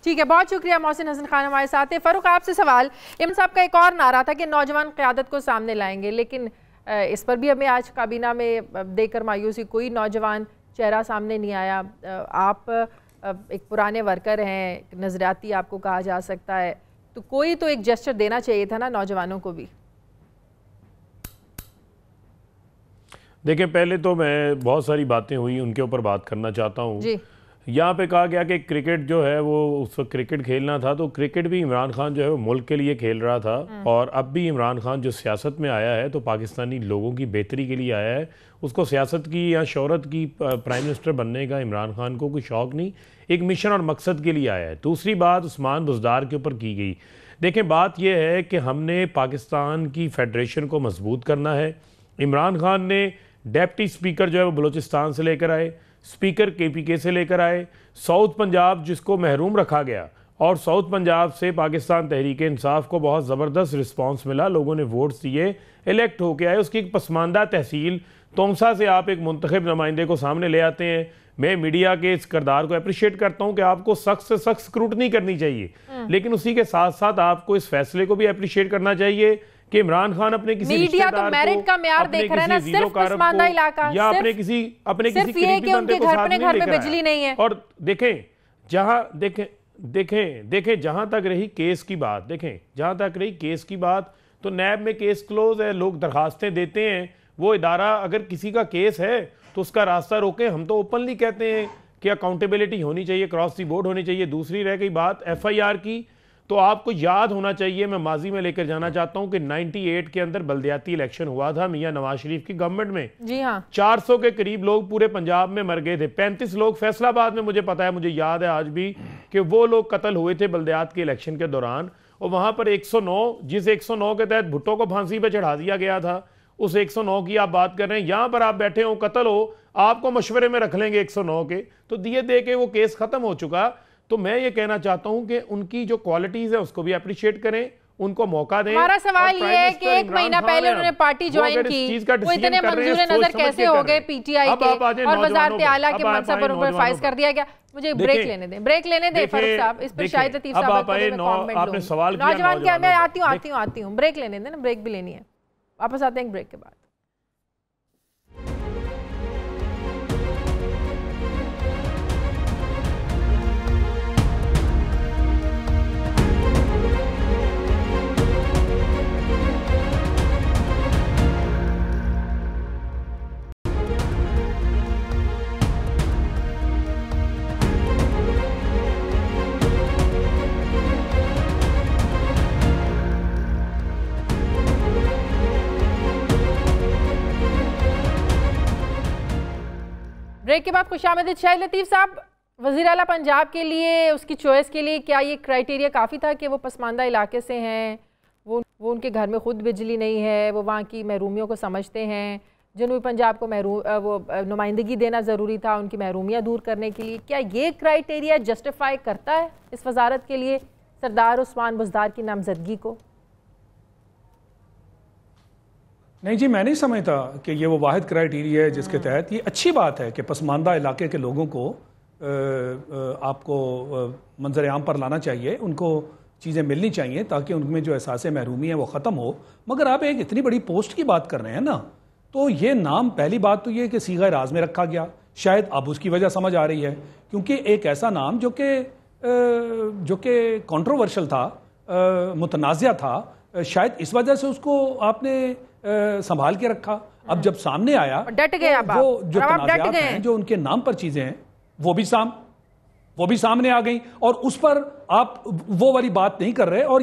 [SPEAKER 1] ठीक है, बहुत शुक्रिया मोहसिन हसन खान हमारे साथ है। फारूक, आपसे सवाल, इमरान साहब का एक और नारा था कि नौजवान क़यादत को सामने लाएंगे, लेकिन इस पर भी हमें आज काबीना में देकर मायूसी, कोई नौजवान चेहरा सामने नहीं आया। आप एक पुराने वर्कर हैं, नजरियाती आपको कहा जा सकता है, तो कोई तो एक जेस्चर देना चाहिए था ना नौजवानों को भी।
[SPEAKER 4] देखिए, पहले तो मैं बहुत सारी बातें हुई उनके ऊपर बात करना चाहता हूँ। यहाँ पे कहा गया कि क्रिकेट जो है वो उस वक्त क्रिकेट खेलना था, तो क्रिकेट भी इमरान खान जो है वो मुल्क के लिए खेल रहा था। और अब भी इमरान खान जो सियासत में आया है तो पाकिस्तानी लोगों की बेहतरी के लिए आया है। उसको सियासत की या शोहरत की प्राइम मिनिस्टर बनने का इमरान खान को कोई शौक़ नहीं, एक मिशन और मकसद के लिए आया है। दूसरी बात उस्मान बुज़दार के ऊपर की गई। देखें, बात यह है कि हमने पाकिस्तान की फेडरेशन को मजबूत करना है। इमरान खान ने डेप्टी स्पीकर जो है वो बलूचिस्तान से लेकर आए, स्पीकर KPK से लेकर आए, साउथ पंजाब जिसको महरूम रखा गया, और साउथ पंजाब से पाकिस्तान तहरीक इंसाफ को बहुत ज़बरदस्त रिस्पांस मिला, लोगों ने वोट्स दिए, इलेक्ट होके आए। उसकी एक पसमानदा तहसील तोमसा से आप एक मुंतखब नुमाइंदे को सामने ले आते हैं। मैं मीडिया के इस किरदार को अप्रिशिएट करता हूं कि आपको सख्त से सख्त स्क्रूटनी करनी चाहिए, लेकिन उसी के साथ साथ आपको इस फैसले को भी अप्रिशिएट करना चाहिए कि इमरान खान अपने किसी
[SPEAKER 1] मीडिया तो मेरिट का म्यार देख रहा है ना, सिर्फ पसमानदा इलाका
[SPEAKER 4] या अपने किसी
[SPEAKER 1] करीबी बंदे को साथ नहीं लेकर बिजली नहीं है।
[SPEAKER 4] और देखें जहां तक रही केस की बात, जहां तक रही केस की बात, तो नैब में केस क्लोज है, लोग दरखास्तें देते हैं, वो इदारा अगर किसी का केस है तो उसका रास्ता रोके। हम तो ओपनली कहते हैं कि अकाउंटेबिलिटी होनी चाहिए, क्रॉस दी बोर्ड होनी चाहिए। दूसरी रह गई बात FIR की, तो आपको याद होना चाहिए, मैं माजी में लेकर जाना चाहता हूं कि 98 के अंदर बल्दियाती इलेक्शन हुआ था मियां नवाज शरीफ की गवर्नमेंट में।
[SPEAKER 1] जी हाँ,
[SPEAKER 4] 400 के करीब लोग पूरे पंजाब में मर गए थे। 35 लोग फैसलाबाद में, मुझे पता है, मुझे याद है आज भी कि वो लोग कत्ल हुए थे बल्दियात के इलेक्शन के दौरान। और वहां पर 109, जिस 109 के तहत भुट्टो को फांसी पर चढ़ा दिया गया था, उस 109 की आप बात कर रहे हैं। यहां पर आप बैठे हो, कत्ल हो, आपको मशवरे में रख लेंगे 109 के, तो दिए दे के वो केस खत्म हो चुका। तो मैं ये कहना चाहता हूं कि उनकी जो क्वालिटीज है उसको भी अप्रिशिएट करें, उनको मौका दें।
[SPEAKER 1] हमारा सवाल ये है कि 1 महीना पहले उन्होंने पार्टी ज्वाइन की, वो इतने मंजूर नजर कैसे हो गए PTI के, और वजारत आला के मनसब पर उन पर फाइज कर दिया गया। मुझे ब्रेक लेने दें फारूक साहब, इस पर शाहिद लतीफ साहब
[SPEAKER 4] आपने सवाल किया
[SPEAKER 1] नौजवान क्या, मैं आती हूँ, ब्रेक लेने दें ना, ब्रेक भी लेनी है, वापस आते हैं ब्रेक के बाद। ब्रेक के बाद खुशामदीद। शाहिद लतीफ साहब, वज़ीर आला पंजाब के लिए, उसकी चॉइस के लिए क्या ये क्राइटेरिया काफ़ी था कि वो पसमानदा इलाके से हैं, वो उनके घर में खुद बिजली नहीं है, वो वहाँ की महरूमियों को समझते हैं, जनूबी पंजाब को वो नुमाइंदगी देना ज़रूरी था उनकी महरूमियाँ दूर करने के लिए? क्या ये क्राइटेरिया जस्टिफाई करता है इस वजारत के लिए सरदार उस्मान बुज़दार की नामजदगी को?
[SPEAKER 5] नहीं जी, मैं नहीं समझता कि ये वो वाहिद क्राइटेरिया है जिसके तहत, ये अच्छी बात है कि पसमानदा इलाके के लोगों को आपको मंजर आम पर लाना चाहिए, उनको चीज़ें मिलनी चाहिए ताकि उनमें जो एहसास महरूमी है वो ख़त्म हो। मगर आप एक इतनी बड़ी पोस्ट की बात कर रहे हैं ना, तो ये नाम, पहली बात तो ये कि सीगा राज में रखा गया, शायद अब उसकी वजह समझ आ रही है, क्योंकि एक ऐसा नाम जो कि कंट्रोवर्शियल था, मुतनाज़िया था, शायद इस वजह से उसको आपने संभाल के रखा। अब जब सामने आया
[SPEAKER 1] डट गए,
[SPEAKER 5] तो वो जो तनाज़ात हैं, जो उनके नाम पर चीजें हैं, वो भी सामने आ गई, और उस पर आप वो वाली बात नहीं कर रहे। और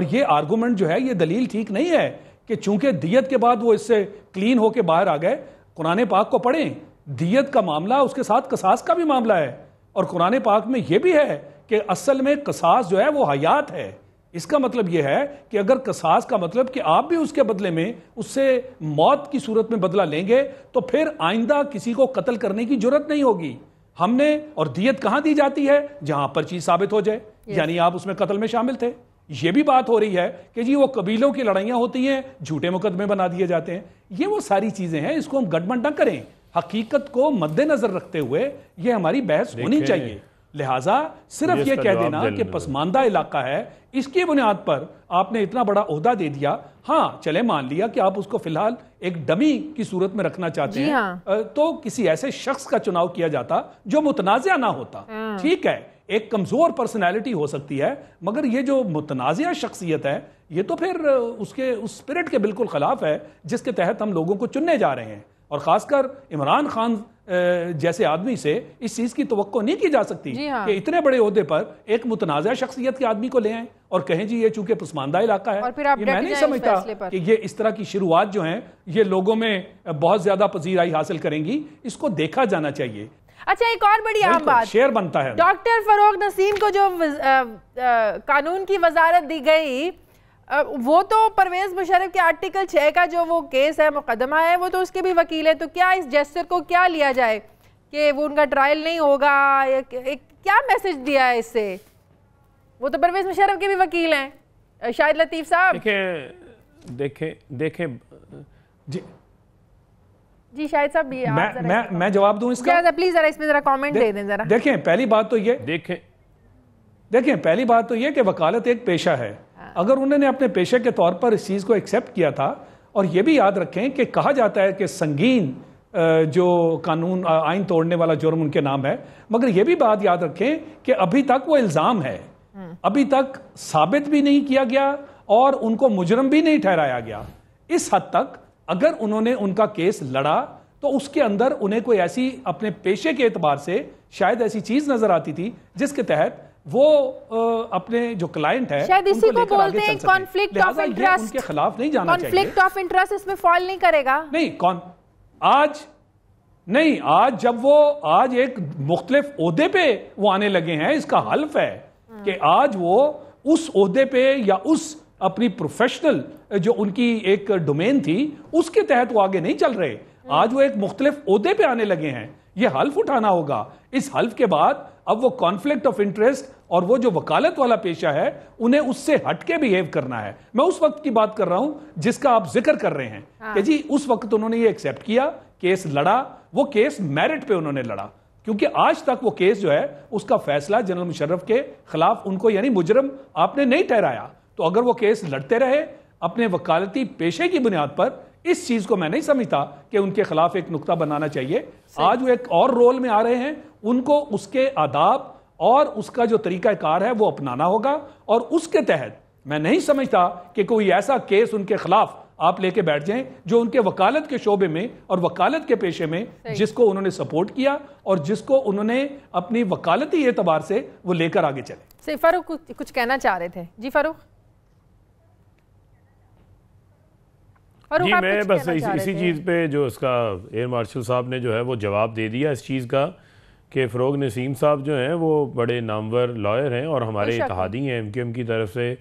[SPEAKER 5] ये आर्गुमेंट जो है, ये दलील ठीक नहीं है कि चूंकि दियत के बाद वो इससे क्लीन होके बाहर आ गए। कुरान पाक को पढ़ें, दियत का मामला, उसके साथ कसास का भी मामला है, और कुरान पाक में यह भी है कि असल में कसास जो है वो हयात है। इसका मतलब यह है कि अगर कसास का मतलब कि आप भी उसके बदले में उससे मौत की सूरत में बदला लेंगे, तो फिर आइंदा किसी को कत्ल करने की जरूरत नहीं होगी। हमने, और दियत कहां दी जाती है? जहां पर चीज साबित हो जाए, यानी आप उसमें कत्ल में शामिल थे। यह भी बात हो रही है कि जी वो कबीलों की लड़ाइयां होती हैं, झूठे मुकदमे बना दिए जाते हैं। ये वो सारी चीजें हैं, इसको हम गठबंधन न करें। हकीकत को मद्देनजर रखते हुए यह हमारी बहस होनी चाहिए। लिहाजा सिर्फ यह कह देना कि पसमानदा इलाका है, इसकी बुनियाद पर आपने इतना बड़ा ओहदा दे दिया। हाँ, चले मान लिया कि आप उसको फिलहाल एक डमी की सूरत में रखना चाहते हैं, हाँ। तो किसी ऐसे शख्स का चुनाव किया जाता जो मुतनाज़िया ना होता। ठीक है, एक कमजोर पर्सनैलिटी हो सकती है, मगर ये जो मुतनाज़िया शख्सियत है, ये तो फिर उसके उस स्पिरिट के बिल्कुल खिलाफ है जिसके तहत हम लोगों को चुनने जा रहे हैं। और खासकर इमरान खान जैसे आदमी से इस चीज की तवक्को नहीं की जा सकती कि इतने बड़े ओहदे पर एक मुतनाज़ा शख्सियत के आदमी को ले आए और कहें जी ये चूंकि पसमानदा इलाका है। ये मैं नहीं समझता कि ये इस तरह की शुरुआत जो है ये लोगों में बहुत ज्यादा पजीराई हासिल करेंगी। इसको देखा जाना चाहिए।
[SPEAKER 1] अच्छा, एक और बड़ी अहम बात,
[SPEAKER 5] शेयर बनता है।
[SPEAKER 1] डॉक्टर फरोग नसीम को जो कानून की वजारत दी गई, वो तो परवेज मुशर्रफ के आर्टिकल 6 का जो वो केस है, मुकदमा है, वो तो उसके भी वकील है। तो क्या इस जेस्चर को क्या लिया जाए कि वो उनका ट्रायल नहीं होगा? क्या मैसेज दिया है इससे? वो तो परवेज मुशर्रफ के भी वकील हैं। शाहिद लतीफ साहब देखें जी शाहिद साहब भी
[SPEAKER 5] मैं जवाब दूं इसका?
[SPEAKER 1] प्लीज जरा इसमें जरा कमेंट दे दें जरा।
[SPEAKER 5] देखें, पहली बात तो ये पहली बात तो ये कि वकालत एक पेशा है। अगर उन्होंने अपने पेशे के तौर पर इस चीज को एक्सेप्ट किया था, और ये भी याद रखें कि कहा जाता है कि संगीन जो कानून आइन तोड़ने वाला जुर्म उनके नाम है, मगर ये भी बात याद रखें कि अभी तक वो इल्जाम है, अभी तक साबित भी नहीं किया गया और उनको मुजरम भी नहीं ठहराया गया। इस हद तक अगर उन्होंने उनका केस लड़ा तो उसके अंदर उन्हें कोई ऐसी अपने पेशे के एतबार से शायद ऐसी चीज नजर आती थी जिसके तहत वो अपने जो क्लाइंट है
[SPEAKER 1] शायद इसी को बोलते हैं कॉन्फ्लिक्ट ऑफ इंटरेस्ट।
[SPEAKER 5] उनके खिलाफ नहीं जाना चाहिए।
[SPEAKER 1] कॉन्फ्लिक्ट ऑफ इंटरेस्ट इसमें फॉल नहीं करेगा।
[SPEAKER 5] आज जब वो आज एक मुख्तलिफ ओहदे पे वो आने लगे हैं, इसका हल्फ है कि आज वो उस ओहदे पे या उस अपनी प्रोफेशनल जो उनकी एक डोमेन थी उसके तहत वो आगे नहीं चल रहे। आज वो एक मुख्तलिफ ओहदे पे आने लगे हैं, ये हल्फ उठाना होगा। इस हल्फ के बाद अब वो कॉन्फ्लिक्ट ऑफ इंटरेस्ट और वो जो वकालत वाला पेशा है उन्हें उससे हटके बिहेव करना है। मैं उस वक्त की बात कर रहा हूं जिसका आप जिक्र कर रहे हैं कि जी उस वक्त उन्होंने ये एक्सेप्ट किया, केस लड़ा, वो केस मेरिट पे उन्होंने लड़ा, क्योंकि आज तक वो केस जो है उसका फैसला जनरल मुशर्रफ के खिलाफ उनको यानी मुजरम आपने नहीं ठहराया। तो अगर वो केस लड़ते रहे अपने वकालती पेशे की बुनियाद पर, इस चीज को मैं नहीं समझता कि उनके खिलाफ एक नुक्ता बनाना चाहिए। आज वो एक और रोल में आ रहे हैं, उनको उसके आदाब और उसका जो तरीकाकार है वो अपनाना होगा, और उसके तहत मैं नहीं समझता कि कोई ऐसा केस उनके खिलाफ आप लेके बैठ जाएं जो उनके वकालत के शोबे में और वकालत के पेशे में जिसको उन्होंने सपोर्ट किया और जिसको उन्होंने अपनी वकालती एतबार से वो लेकर आगे चले।
[SPEAKER 1] फारूक कुछ कहना चाह रहे थे? जी फारूक।
[SPEAKER 4] जी मैं बस इसी चीज़ पे जो इसका एयर मार्शल साहब ने जो है वो जवाब दे दिया इस चीज़ का कि फ़रोग नसीम साहब जो हैं वो बड़े नामवर लॉयर हैं और हमारे इत्तेहादी हैं, MQM की तरफ से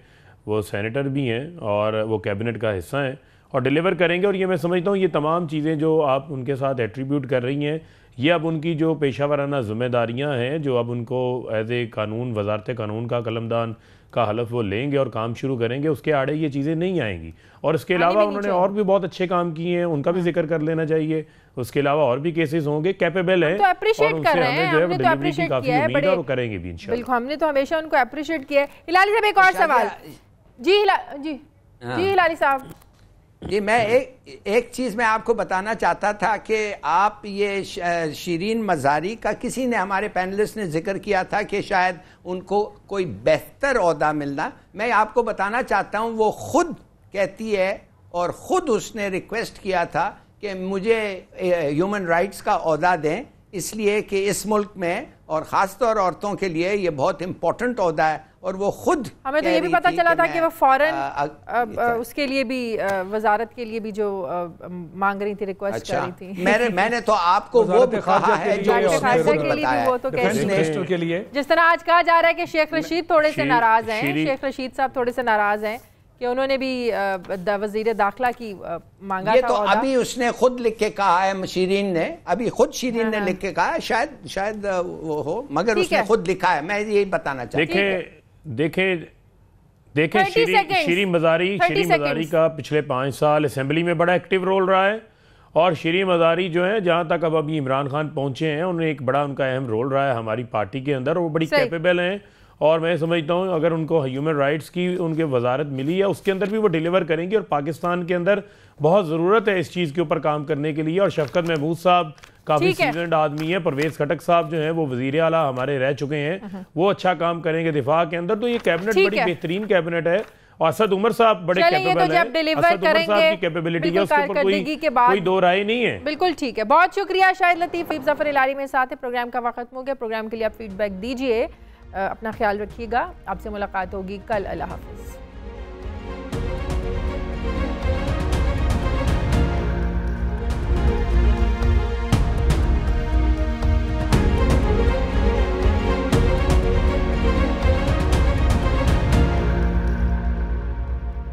[SPEAKER 4] वो सेनेटर भी हैं और वो कैबिनेट का हिस्सा हैं और डिलीवर करेंगे। और ये मैं समझता हूँ ये तमाम चीज़ें जो आप उनके साथ एट्रीब्यूट कर रही हैं, ये अब उनकी जो पेशा वाराना ज़िम्मेदारियाँ हैं जो अब उनको एज ए कानून वजारत कानून का कलमदान का हलफ वो लेंगे और काम शुरू करेंगे, उसके आड़े ये चीज़ें नहीं आएंगी। और इसके अलावा उन्होंने और भी बहुत अच्छे काम किए हैं, उनका भी जिक्र कर लेना चाहिए। उसके अलावा और भी केसेस होंगे, कैपेबल है
[SPEAKER 1] तो अप्रिशिएट कर रहे हैं, हमने तो अप्रिशिएट किया है, बड़े
[SPEAKER 4] और करेंगे भी इंशाल्लाह।
[SPEAKER 1] बिल्कुल, हमने तो हमेशा उनको अप्रिशिएट किया है। हिलाली साहब एक और सवाल। जी हिलाली साहब।
[SPEAKER 3] जी मैं एक चीज़ मैं आपको बताना चाहता था कि आप ये शिरीन मज़ारी का किसी ने हमारे पैनलिस्ट ने जिक्र किया था कि शायद उनको कोई बेहतर ओहदा मिलना। मैं आपको बताना चाहता हूँ वो खुद कहती है और ख़ुद उसने रिक्वेस्ट किया था कि मुझे ह्यूमन राइट्स का ओहदा दें, इसलिए कि इस मुल्क में और ख़ास तौर औरतों के लिए ये बहुत इम्पोर्टेंट ओहदा है। और वो खुद
[SPEAKER 1] हमें तो ये भी पता चला था कि वो फौरन उसके लिए भी वजारत के लिए भी जो मांग रही थी, रिक्वेस्ट कर रही थी।
[SPEAKER 3] मैंने तो आपको वो कहा है जो
[SPEAKER 5] के लिए,
[SPEAKER 1] जिस तरह आज कहा जा रहा है कि शेख रशीद थोड़े से नाराज हैं, शेख रशीद साहब थोड़े से नाराज हैं कि उन्होंने भी वजीर दाखिला की मांगा
[SPEAKER 3] ये
[SPEAKER 1] था।
[SPEAKER 3] तो अभी उसने खुद लिख के कहा है, शिरीन ने अभी खुद शिरीन ने लिख के कहा है, शायद वो हो, मगर उसने खुद लिखा है। मैं यही बताना चाहता हूँ।
[SPEAKER 4] देखें शिरीन मज़ारी का पिछले 5 साल असेंबली में बड़ा एक्टिव रोल रहा है और शिरीन मज़ारी जो है जहाँ तक अब अभी इमरान खान पहुँचे हैं उन्हें एक बड़ा उनका अहम रोल रहा है हमारी पार्टी के अंदर, वो बड़ी कैपेबल हैं और मैं समझता हूँ अगर उनको ह्यूमन राइट्स की उनके वजारत मिली है उसके अंदर भी वो डिलीवर करेंगे और पाकिस्तान के अंदर बहुत ज़रूरत है इस चीज़ के ऊपर काम करने के लिए। और शफकत महमूद साहब काफ़ी सीजनड आदमी है, परवेज़ खटक साहब जो हैं वो वज़ीर आला हमारे रह चुके हैं, वो अच्छा काम करेंगे दिफा के अंदर। तो ये कैबिनेट बड़ी बेहतरीन कैबिनेट है और असद उमर साहब बड़े कैपेबल हैं।
[SPEAKER 1] डिलीवर
[SPEAKER 4] असद उमर
[SPEAKER 1] करेंगे
[SPEAKER 4] साहब की कैपेबिलिटी है, उसके ऊपर कोई दो राय नहीं है।
[SPEAKER 1] बिल्कुल ठीक है, बहुत शुक्रिया शाहिद लतीफ। जफर इलारी में साथ है। प्रोग्राम का वक्त हो गया। प्रोग्राम के लिए आप फीडबैक दीजिए। अपना ख्याल रखिएगा। आपसे मुलाकात होगी कल। अल्लाह हाफिज़।